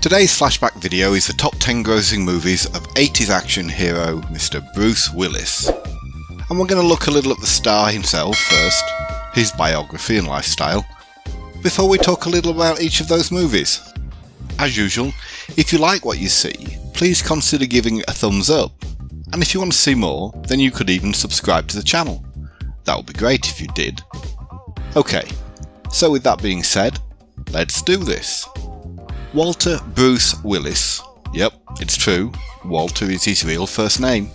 Today's flashback video is the top 10 grossing movies of 80s action hero Mr. Bruce Willis. And we're going to look a little at the star himself first, his biography and lifestyle, before we talk a little about each of those movies. As usual, if you like what you see, please consider giving it a thumbs up. And if you want to see more, then you could even subscribe to the channel. That would be great if you did. Okay, so with that being said, let's do this. Walter Bruce Willis, yep, it's true, Walter is his real first name,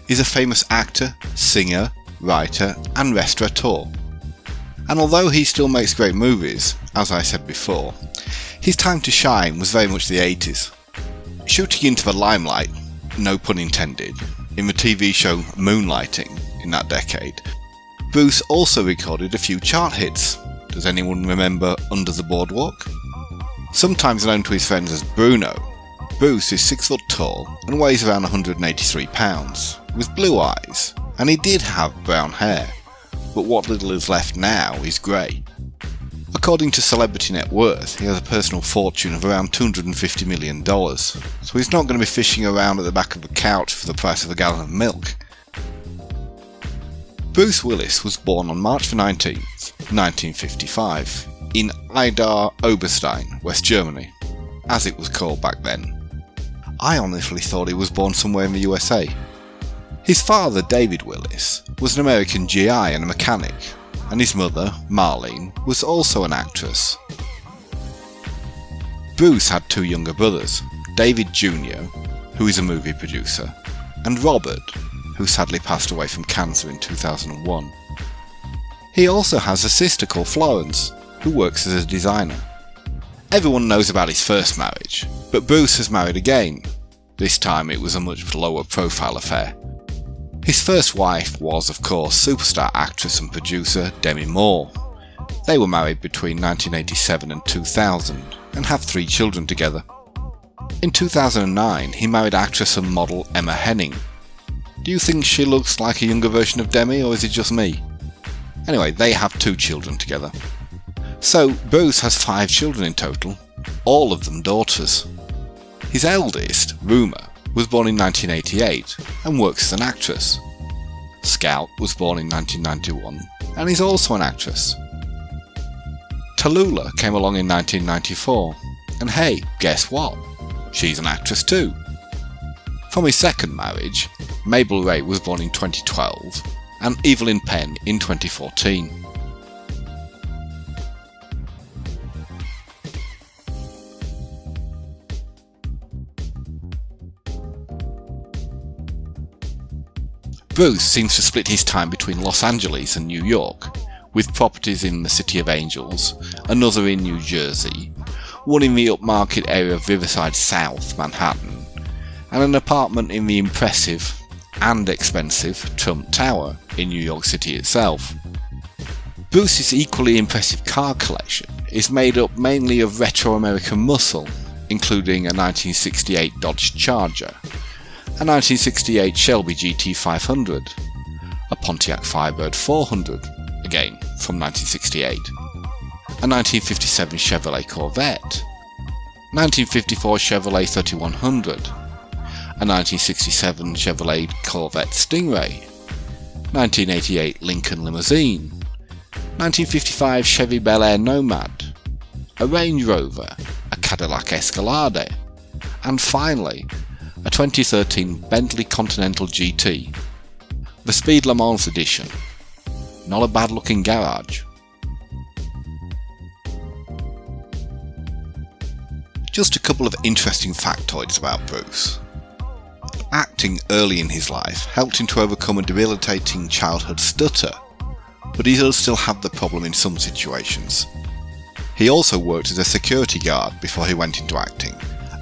is a famous actor, singer, writer and restaurateur. And although he still makes great movies, as I said before, his time to shine was very much the 80s. Shooting into the limelight, no pun intended, in the TV show Moonlighting in that decade, Bruce also recorded a few chart hits. Does anyone remember Under the Boardwalk? Sometimes known to his friends as Bruno, Bruce is 6 foot tall and weighs around 183 pounds, with blue eyes, and he did have brown hair, but what little is left now is grey. According to Celebrity Net Worth, he has a personal fortune of around $250 million, so he's not going to be fishing around at the back of a couch for the price of a gallon of milk. Bruce Willis was born on March 19th, 1955, in Idar Oberstein, West Germany, as it was called back then. I honestly thought he was born somewhere in the USA. His father, David Willis, was an American GI and a mechanic, and his mother, Marlene, was also an actress. Bruce had two younger brothers, David Jr., who is a movie producer, and Robert, who sadly passed away from cancer in 2001. He also has a sister called Florence, who works as a designer. Everyone knows about his first marriage, but Bruce has married again. This time it was a much lower profile affair. His first wife was, of course, superstar actress and producer Demi Moore. They were married between 1987 and 2000 and have 3 children together. In 2009 he married actress and model Emma Henning. Do you think she looks like a younger version of Demi, or is it just me? Anyway, they have 2 children together. So Bruce has 5 children in total, all of them daughters. His eldest, Rumer, was born in 1988 and works as an actress. Scout was born in 1991 and is also an actress. Tallulah came along in 1994, and hey, guess what? She's an actress too. From his second marriage, Mabel Ray was born in 2012 and Evelyn Penn in 2014. Bruce seems to split his time between Los Angeles and New York, with properties in the City of Angels, another in New Jersey, one in the upmarket area of Riverside South, Manhattan, and an apartment in the impressive and expensive Trump Tower in New York City itself. Bruce's equally impressive car collection is made up mainly of retro American muscle, including a 1968 Dodge Charger, a 1968 Shelby GT500, a Pontiac Firebird 400, again from 1968, a 1957 Chevrolet Corvette, 1954 Chevrolet 3100, a 1967 Chevrolet Corvette Stingray, 1988 Lincoln Limousine, 1955 Chevy Bel Air Nomad, a Range Rover, a Cadillac Escalade, and finally a 2013 Bentley Continental GT, the Speed Le Mans edition. Not a bad looking garage. Just a couple of interesting factoids about Bruce. Acting early in his life helped him to overcome a debilitating childhood stutter, but he does still have the problem in some situations. He also worked as a security guard before he went into acting,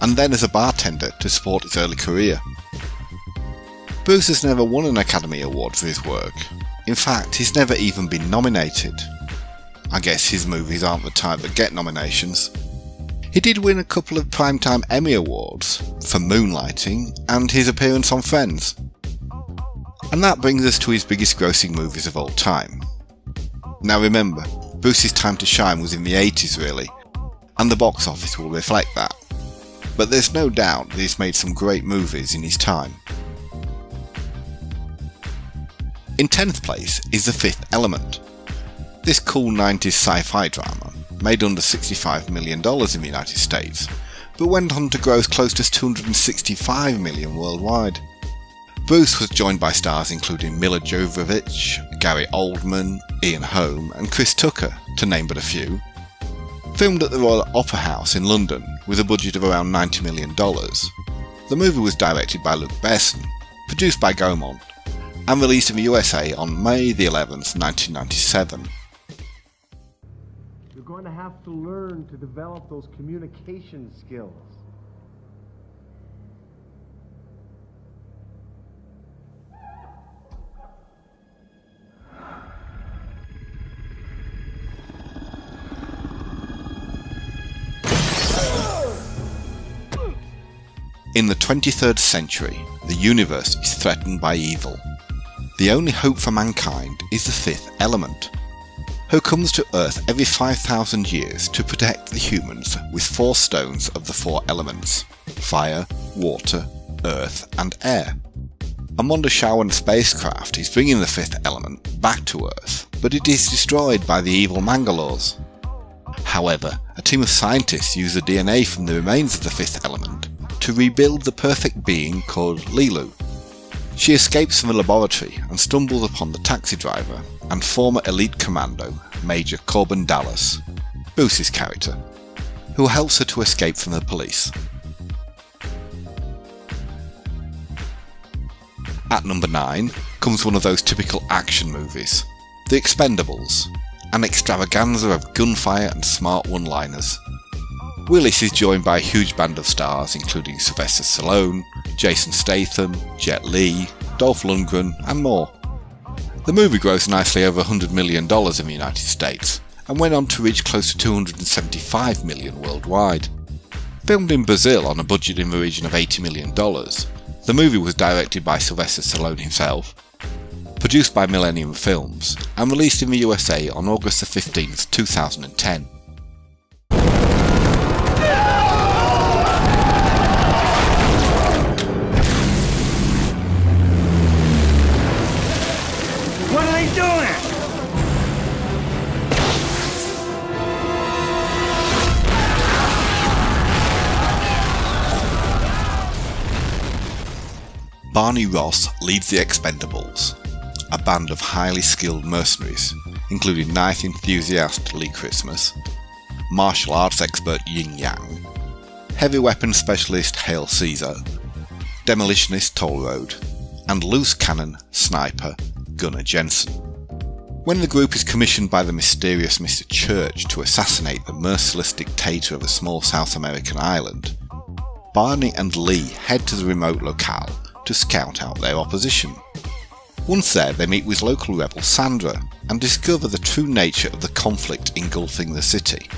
and then as a bartender to support his early career. Bruce has never won an Academy Award for his work. In fact, he's never even been nominated. I guess his movies aren't the type that get nominations. He did win a couple of Primetime Emmy Awards for Moonlighting and his appearance on Friends. And that brings us to his biggest grossing movies of all time. Now remember, Bruce's time to shine was in the 80s really, and the box office will reflect that. but there's no doubt that he's made some great movies in his time. In 10th place is The Fifth Element. This cool 90s sci-fi drama made under $65 million in the United States, but went on to gross close to $265 million worldwide. Bruce was joined by stars including Mila Jovovich, Gary Oldman, Ian Holm and Chris Tucker, to name but a few. Filmed at the Royal Opera House in London with a budget of around $90 million, the movie was directed by Luc Besson, produced by Gaumont, and released in the USA on May the 11th, 1997. You're going to have to learn to develop those communication skills. In the 23rd century, the universe is threatened by evil. The only hope for mankind is the Fifth Element, who comes to Earth every 5,000 years to protect the humans with 4 stones of the 4 elements: fire, water, earth and air. A Mondoshawan spacecraft is bringing the Fifth Element back to Earth, but it is destroyed by the evil Mangalores. However, a team of scientists use the DNA from the remains of the Fifth Element to rebuild the perfect being called Lilu. She escapes from the laboratory and stumbles upon the taxi driver and former elite commando, Major Corbin Dallas, Bruce's character, who helps her to escape from the police. At number 9 comes one of those typical action movies, The Expendables, an extravaganza of gunfire and smart one-liners. Willis is joined by a huge band of stars including Sylvester Stallone, Jason Statham, Jet Li, Dolph Lundgren and more. The movie grossed nicely over $100 million in the United States and went on to reach close to $275 million worldwide. Filmed in Brazil on a budget in the region of $80 million, the movie was directed by Sylvester Stallone himself, produced by Millennium Films and released in the USA on August 15, 2010. What are they doing? Barney Ross leads the Expendables, a band of highly skilled mercenaries, including knife enthusiast Lee Christmas, martial arts expert Yin Yang, heavy weapons specialist Hale Caesar, demolitionist Toll Road, and loose cannon sniper Gunnar Jensen. When the group is commissioned by the mysterious Mr. Church to assassinate the merciless dictator of a small South American island, Barney and Lee head to the remote locale to scout out their opposition. Once there, they meet with local rebel Sandra and discover the true nature of the conflict engulfing the city.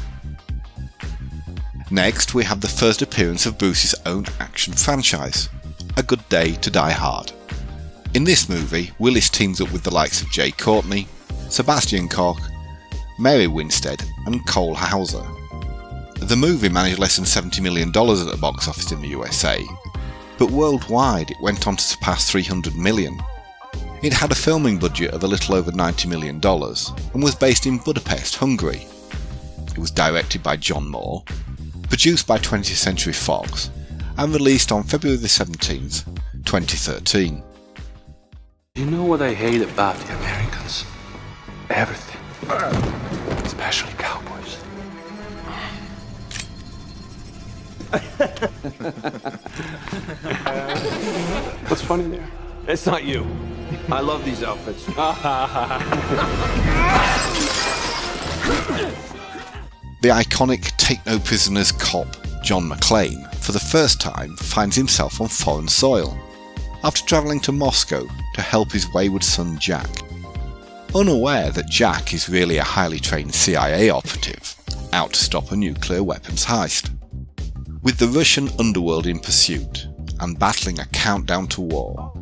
Next, we have the first appearance of Bruce's own action franchise, A Good Day to Die Hard. In this movie, Willis teams up with the likes of Jay Courtney, Sebastian Koch, Mary Winstead and Cole Hauser. The movie managed less than $70 million at the box office in the USA, but worldwide it went on to surpass $300 million. It had a filming budget of a little over $90 million and was based in Budapest, Hungary. It was directed by John Moore, produced by 20th Century Fox and released on February 17th, 2013. You know what I hate about the Americans? Everything. Especially cowboys. What's funny there? It's not you. I love these outfits. The iconic Take No Prisoners cop John McClane, for the first time, finds himself on foreign soil, after travelling to Moscow to help his wayward son Jack. Unaware that Jack is really a highly trained CIA operative, out to stop a nuclear weapons heist. With the Russian underworld in pursuit, and battling a countdown to war,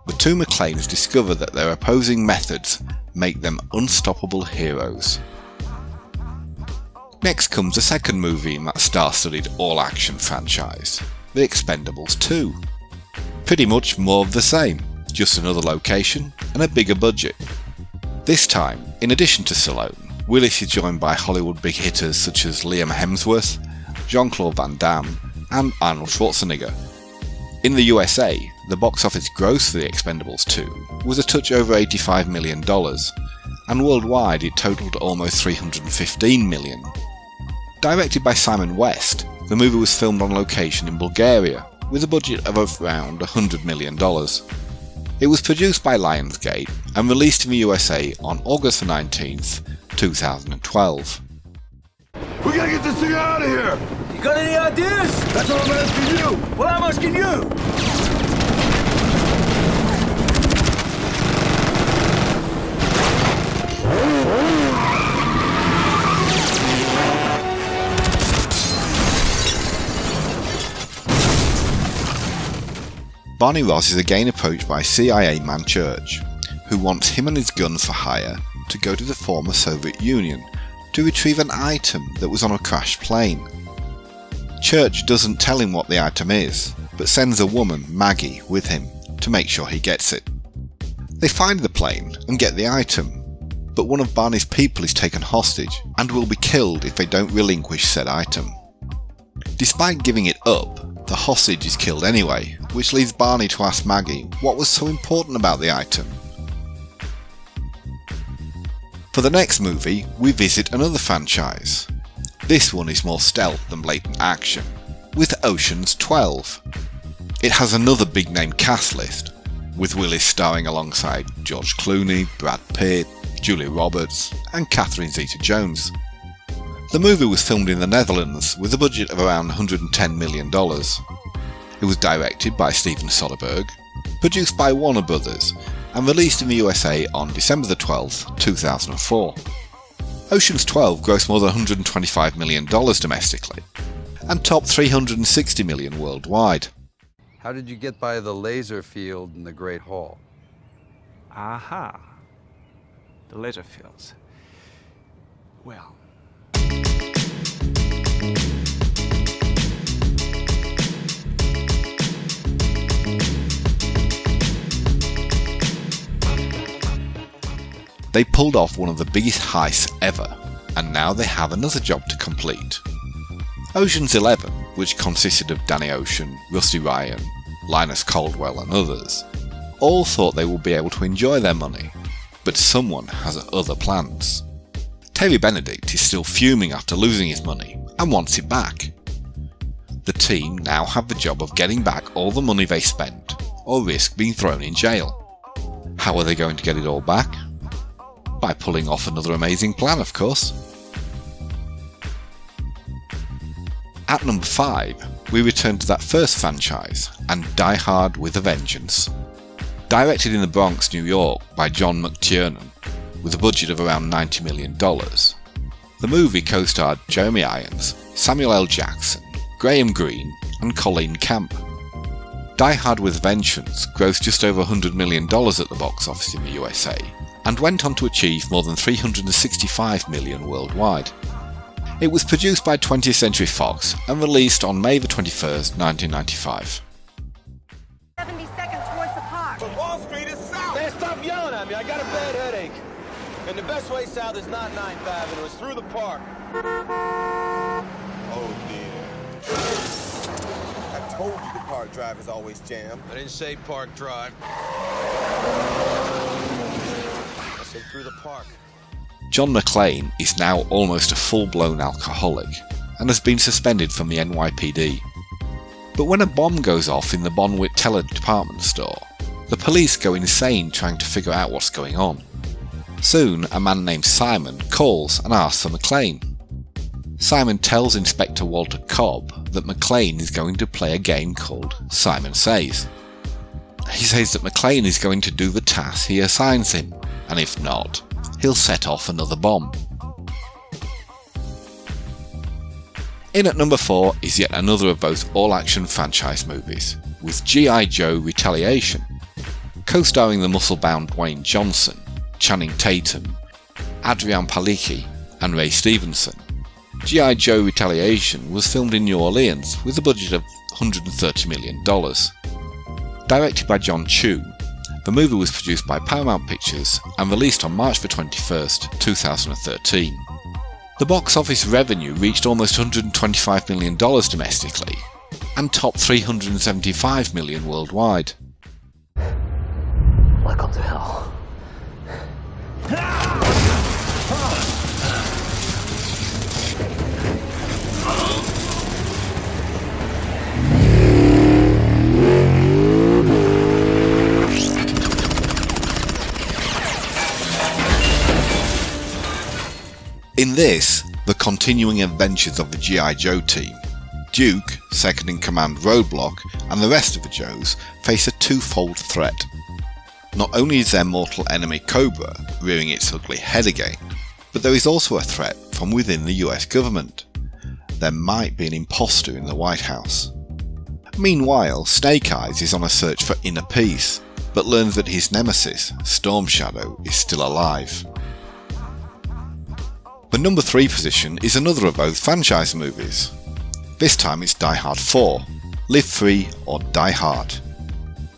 the two McClanes discover that their opposing methods make them unstoppable heroes. Next comes the second movie in that star-studded all-action franchise, The Expendables 2. Pretty much more of the same, just another location and a bigger budget. This time, in addition to Stallone, Willis is joined by Hollywood big hitters such as Liam Hemsworth, Jean-Claude Van Damme and Arnold Schwarzenegger. In the USA, the box office gross for The Expendables 2 was a touch over $85 million, and worldwide it totaled almost $315 million. Directed by Simon West, the movie was filmed on location in Bulgaria, with a budget of around $100 million. It was produced by Lionsgate and released in the USA on August 19th, 2012. We gotta get this thing out of here! You got any ideas? That's what I'm asking you! Well, I'm asking you! Barney Ross is again approached by CIA man Church, who wants him and his guns for hire to go to the former Soviet Union to retrieve an item that was on a crashed plane. Church doesn't tell him what the item is, but sends a woman, Maggie, with him to make sure he gets it. They find the plane and get the item, but one of Barney's people is taken hostage and will be killed if they don't relinquish said item. Despite giving it up, the hostage is killed anyway, which leads Barney to ask Maggie what was so important about the item. For the next movie, we visit another franchise. This one is more stealth than blatant action, with Ocean's 12. It has another big name cast list, with Willis starring alongside George Clooney, Brad Pitt, Julia Roberts and Catherine Zeta-Jones. The movie was filmed in the Netherlands with a budget of around $110 million. It was directed by Steven Soderbergh, produced by Warner Brothers, and released in the USA on December 12, 2004. Ocean's 12 grossed more than $125 million domestically, and topped $360 million worldwide. How did you get by the laser field in the Great Hall? Aha. The laser fields. Well. They pulled off one of the biggest heists ever, and now they have another job to complete. Ocean's 11, which consisted of Danny Ocean, Rusty Ryan, Linus Caldwell and others, all thought they would be able to enjoy their money, but someone has other plans. Terry Benedict is still fuming after losing his money and wants it back. The team now have the job of getting back all the money they spent, or risk being thrown in jail. How are they going to get it all back? By pulling off another amazing plan, of course. At number 5, we return to that first franchise and Die Hard with a Vengeance. Directed in the Bronx, New York by John McTiernan, with a budget of around $90 million. The movie co-starred Jeremy Irons, Samuel L. Jackson, Graham Greene and Colleen Camp. Die Hard with Vengeance grossed just over $100 million at the box office in the USA, and went on to achieve more than $365 million worldwide. It was produced by 20th Century Fox and released on May 21st, 1995. 70 seconds towards the park. But Wall Street is south! Man, stop yelling at me. I got a bad headache. And the best way south is not 9th Avenue. It's through the park. Oh, dear. I told you the park drive is always jammed. I didn't say Park Drive. I said through the park. John McClane is now almost a full-blown alcoholic and has been suspended from the NYPD. But when a bomb goes off in the Bonwit Teller department store, the police go insane trying to figure out what's going on. Soon, a man named Simon calls and asks for McClane. Simon tells Inspector Walter Cobb that McClane is going to play a game called Simon Says. He says that McClane is going to do the task he assigns him, and if not, he'll set off another bomb. In at number 4 is yet another of those all-action franchise movies, with G.I. Joe Retaliation, co-starring the muscle-bound Dwayne Johnson, Channing Tatum, Adrian Palicki and Ray Stevenson. G.I. Joe Retaliation was filmed in New Orleans with a budget of $130 million. Directed by John Chu, the movie was produced by Paramount Pictures and released on March 21st, 2013. The box office revenue reached almost $125 million domestically and topped $375 million worldwide. Welcome to hell. In this, the continuing adventures of the G.I. Joe team, Duke, second-in-command Roadblock, and the rest of the Joes face a twofold threat. Not only is their mortal enemy Cobra rearing its ugly head again, but there is also a threat from within the US government. There might be an imposter in the White House. Meanwhile, Snake Eyes is on a search for inner peace, but learns that his nemesis, Storm Shadow, is still alive. The number 3 position is another of both franchise movies. This time it's Die Hard 4, Live Free or Die Hard.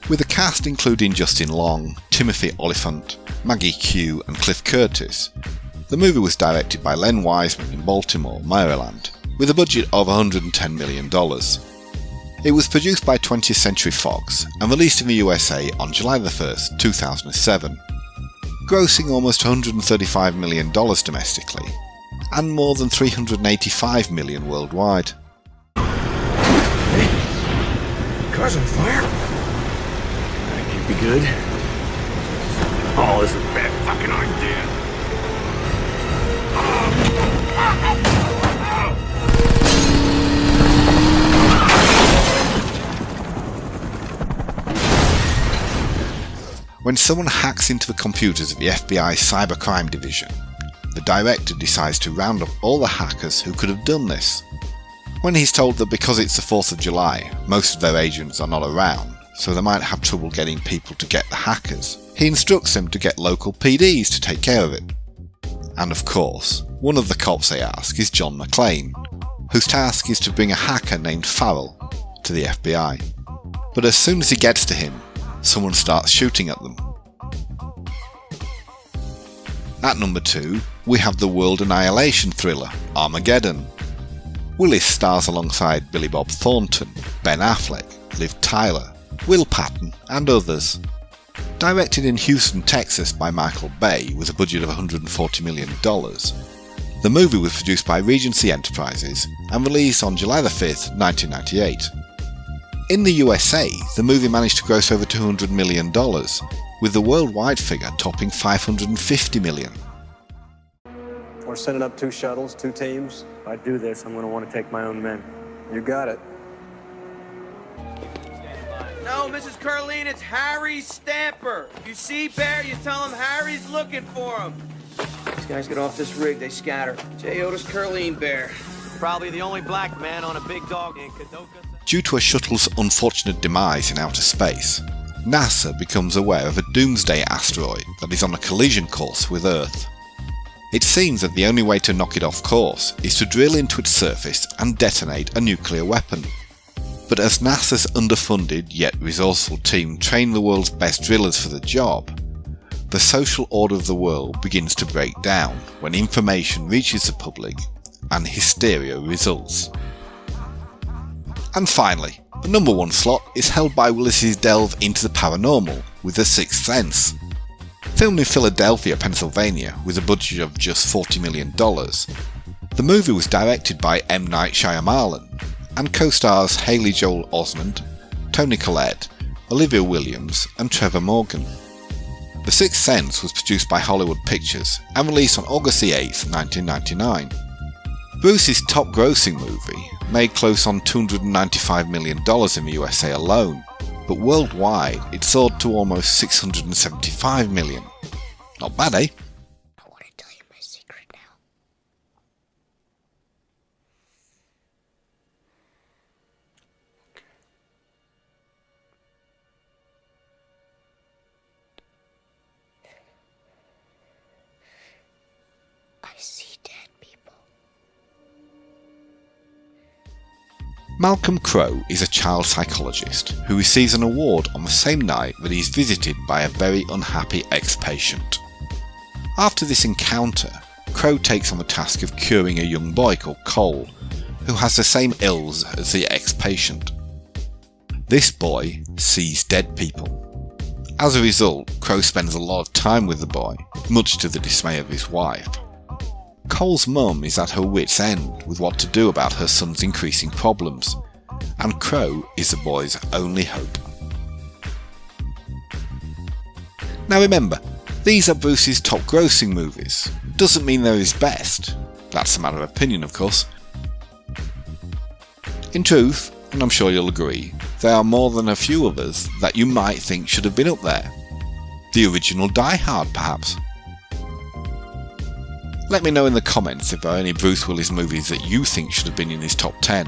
With a cast including Justin Long, Timothy Olyphant, Maggie Q and Cliff Curtis, the movie was directed by Len Wiseman in Baltimore, Maryland, with a budget of $110 million. It was produced by 20th Century Fox and released in the USA on July 1st, 2007. Grossing almost $135 million domestically, and more than $385 million worldwide. Car's on fire. That can't be good. Oh, this is a bad fucking idea. When someone hacks into the computers of the FBI Cybercrime Division, the director decides to round up all the hackers who could have done this. When he's told that because it's the 4th of July, most of their agents are not around, so they might have trouble getting people to get the hackers, he instructs them to get local PDs to take care of it. And of course, one of the cops they ask is John McClane, whose task is to bring a hacker named Farrell to the FBI. But as soon as he gets to him, someone starts shooting at them. At number 2, we have the world annihilation thriller, Armageddon. Willis stars alongside Billy Bob Thornton, Ben Affleck, Liv Tyler, Will Patton and others. Directed in Houston, Texas by Michael Bay with a budget of $140 million, the movie was produced by Regency Enterprises and released on July 5th, 1998. In the USA, the movie managed to gross over $200 million, with the worldwide figure topping $550 million. We're sending up 2 shuttles, 2 teams. If I do this, I'm going to want to take my own men. You got it. No, Mrs. Curleen, it's Harry Stamper. You see Bear, you tell him Harry's looking for him. These guys get off this rig, they scatter. J. Otis Curleen, Bear. Probably the only black man on a big dog in Kadoka. Due to a shuttle's unfortunate demise in outer space, NASA becomes aware of a doomsday asteroid that is on a collision course with Earth. It seems that the only way to knock it off course is to drill into its surface and detonate a nuclear weapon. But as NASA's underfunded yet resourceful team train the world's best drillers for the job, the social order of the world begins to break down when information reaches the public and hysteria results. And finally, the number 1 slot is held by Willis's delve into the paranormal with The Sixth Sense. Filmed in Philadelphia, Pennsylvania with a budget of just $40 million, the movie was directed by M. Night Shyamalan and co-stars Haley Joel Osment, Toni Collette, Olivia Williams and Trevor Morgan. The Sixth Sense was produced by Hollywood Pictures and released on August 8th, 1999. Bruce's top-grossing movie made close on $295 million in the USA alone, but worldwide it soared to almost $675 million. Not bad, eh? I want to tell you my secret now. I see dead people. Malcolm Crowe is a child psychologist who receives an award on the same night that he is visited by a very unhappy ex-patient. After this encounter, Crowe takes on the task of curing a young boy called Cole, who has the same ills as the ex-patient. This boy sees dead people. As a result, Crowe spends a lot of time with the boy, much to the dismay of his wife. Cole's mum is at her wit's end with what to do about her son's increasing problems, and Crowe is the boy's only hope. Now remember, these are Bruce's top grossing movies. Doesn't mean they're his best. That's a matter of opinion, of course. In truth, and I'm sure you'll agree, there are more than a few others that you might think should have been up there. The original Die Hard, perhaps. Let me know in the comments if there are any Bruce Willis movies that you think should have been in his top 10.